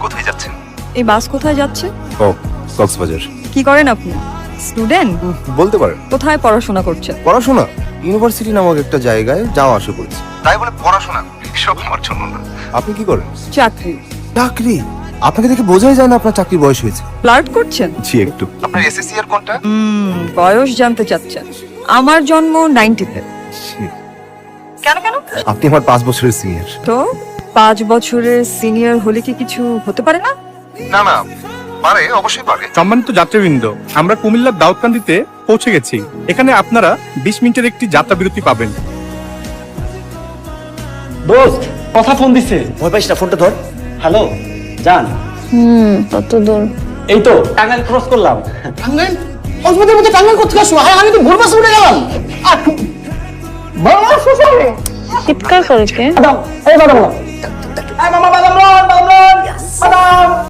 কোথায় যাচ্ছেন? এই বাস কোথায় যাচ্ছে? ও, কক্সবাজার। কি করেন আপনি? স্টুডেন্ট? বলতে পারেন। কোথায় পড়াশোনা করছেন? পড়াশোনা ইউনিভার্সিটি নামক একটা জায়গায় যাওয়া আসা করেছি। তাই বলে পড়াশোনা সব আমার জন্য না। আপনি কি করেন? চাকরি। চাকরি? আপনাকে দেখে বোঝাই যায় না আপনার চাকরির বয়স হয়েছে। ফ্লার্ট করছেন? জি একটু। আপনার এসএসসি এর কোনটা? বয়স জানতে চাচ্ছেন? আমার জন্ম 90-তে। কেন কেন? আপনি আমার 5 বছরের সিনিয়র। তো 5 বছরের সিনিয়র হলে কি কিছু হতে পারে না? না না, পারে, অবশ্যই পারে। সম্মানিত যাত্রীবৃন্দ, আমরা কুমিল্লার দাউদকান্দিতে পৌঁছে গেছি। এখানে আপনারা 20 মিনিটের একটি যাত্রা বিরতি পাবেন। দোস্ত কথা ফোন দিছে। ভয় পাইস না, ফোনটা ধর। হ্যালো জান, কত দূর? এই তো টাঙ্গাইল ক্রস করলাম। টাঙ্গাইল? কক্সবাজারের মধ্যে টাঙ্গাইল করতে আসবো? হ্যাঁ, আমি তো ভোর বাসে উঠে গেলাম। চিৎকার করে কে? এই বাদাম, এই মামা বাদাম লন, বাদাম লন।